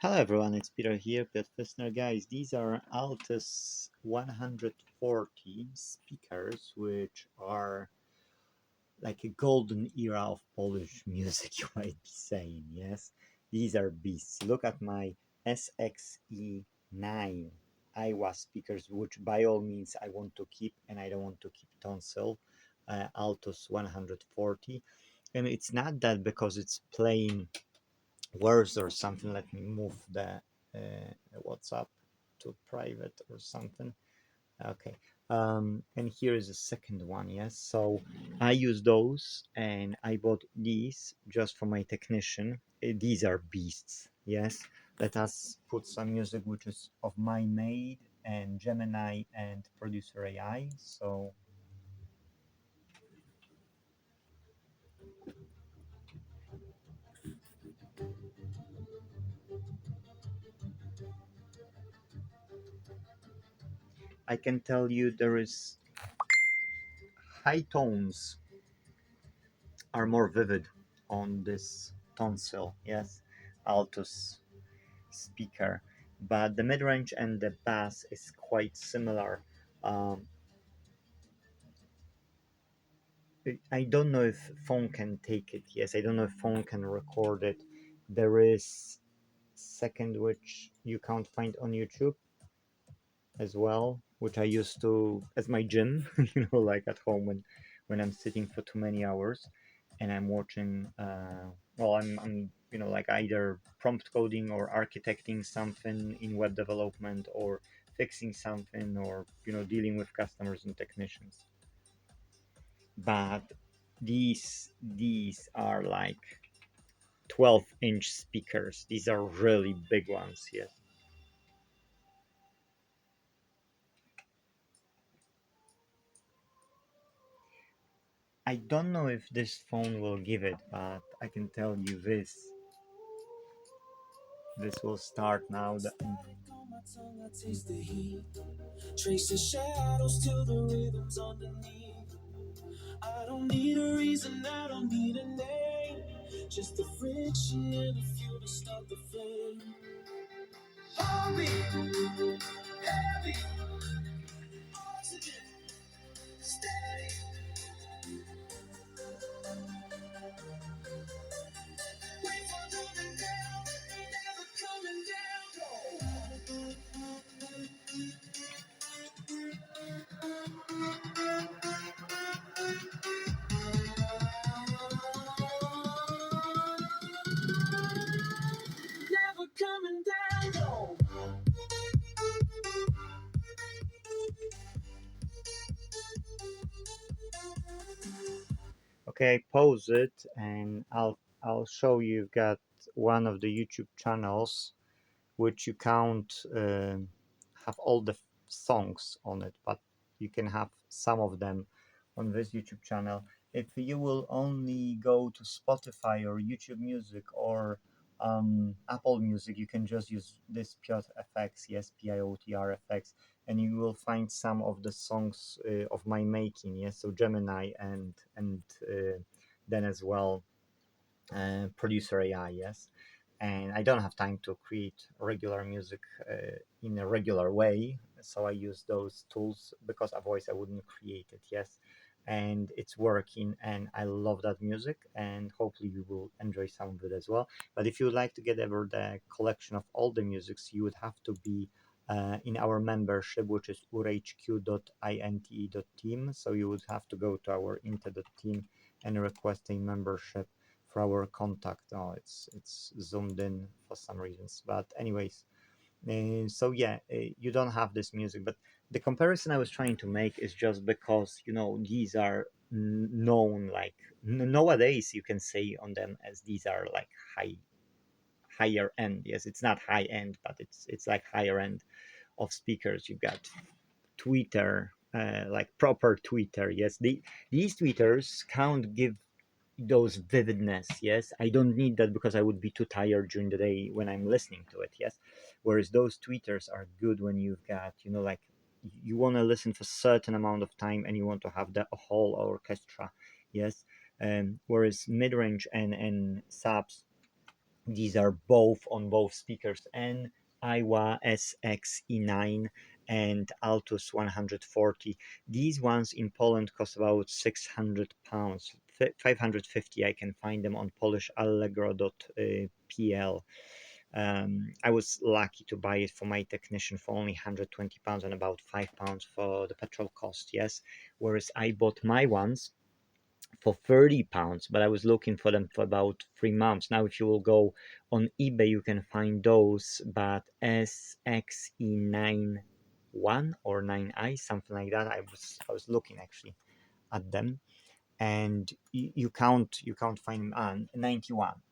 Hello everyone, it's Peter here, Pet Listener. Guys, these are Altus 140 speakers, which are like a golden era of Polish music, you might be saying, yes? These are beasts. Look at my SX-E9 Aiwa speakers, which by all means I want to keep, and I don't want to keep Tonsil Altus 140. And it's not that because it's playing words or something. Let me move the WhatsApp to private or something. Okay. And here is a second one. Yes. So I use those, and I bought these just for my technician. These are beasts. Yes. Let us put some music which is of my made and Gemini and Producer AI. So I can tell you there is high tones are more vivid on this tonsil, yes, altus speaker, but the mid-range and the bass is quite similar. um, I don't know if phone can take it. Yes, I don't know if phone can record it. There is second which you can't find on YouTube as well, which I used to as my gym, like at home when I'm sitting for too many hours and I'm watching. Well, I'm like either prompt coding or architecting something in web development or fixing something or dealing with customers and technicians. But these are like 12-inch speakers. These are really big ones. Yes. I don't know if this phone will give it, but I can tell you this will start now. Trace the shadows till the rhythms underneath. I don't need a reason, I don't need a name. Just the friction and a few to start the flame. Heartbeat, heavy, oxygen, steady. Wait for coming down, never coming down, never coming down. Okay, I pause it and I'll show you've got one of the YouTube channels which you can't have all the songs on it, but you can have some of them on this YouTube channel. If you will only go to Spotify or YouTube Music or Apple Music, you can just use this Piotr FX, yes, Piotr FX, and you will find some of the songs of my making, yes, so Gemini and then as well Producer AI, yes. And I don't have time to create regular music in a regular way, so I use those tools because otherwise I wouldn't create it, yes. And it's working, and I love that music, and hopefully you will enjoy some of it as well. But if you would like to get ever the collection of all the musics, you would have to be in our membership, which is urhq.inte.team. So you would have to go to our Inte.Team and request a membership for our contact. Oh, it's zoomed in for some reasons, but anyways, so yeah, you don't have this music. But the comparison I was trying to make is just because these are known, like nowadays you can say on them as these are like higher end. Yes, it's not high end, but it's like higher end of speakers. You've got tweeter, like proper tweeter. Yes, these tweeters can't give those vividness. Yes, I don't need that because I would be too tired during the day when I'm listening to it. Yes, whereas those tweeters are good when you've got like you want to listen for a certain amount of time and you want to have the whole orchestra. Yes. Whereas mid-range and subs, These are both on both speakers, and Aiwa SX-E9 and Altus 140. These ones in Poland cost about £600. 550 I can find them on Polish Allegro.pl. I was lucky to buy it for my technician for only £120 and about £5 for the petrol cost, yes. Whereas I bought my ones for £30, but I was looking for them for about 3 months. Now, if you will go on eBay, you can find those, but SXE9 1 or 9i, something like that. I was looking actually at them, and you can't find them on 91.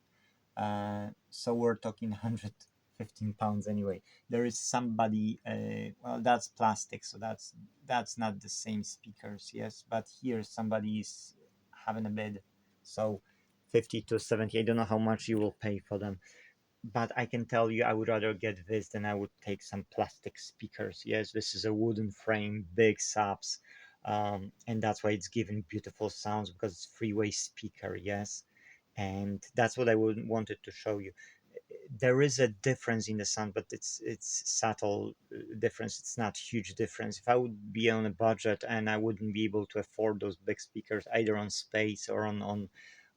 So we're talking £115 anyway. There is somebody, well, that's plastic, so that's not the same speakers, yes. But here somebody is having a bid, so 50 to 70. I don't know how much you will pay for them, but I can tell you, I would rather get this than I would take some plastic speakers. Yes, this is a wooden frame, big subs, and that's why it's giving beautiful sounds because it's three-way speaker. Yes, and that's what I wanted to show you. There is a difference in the sound, but it's subtle difference. It's not huge difference. If I would be on a budget and I wouldn't be able to afford those big speakers, either on space or on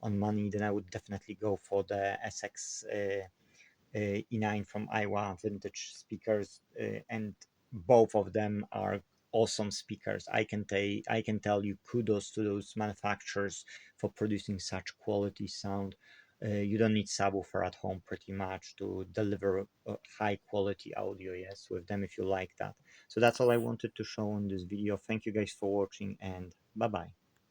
money, then I would definitely go for the SX E9 from Aiwa vintage speakers, and both of them are awesome speakers. I can tell you kudos to those manufacturers for producing such quality sound. You don't need subwoofer at home pretty much to deliver high quality audio, yes, with them if you like that. So that's all I wanted to show on this video. Thank you guys for watching, and bye bye.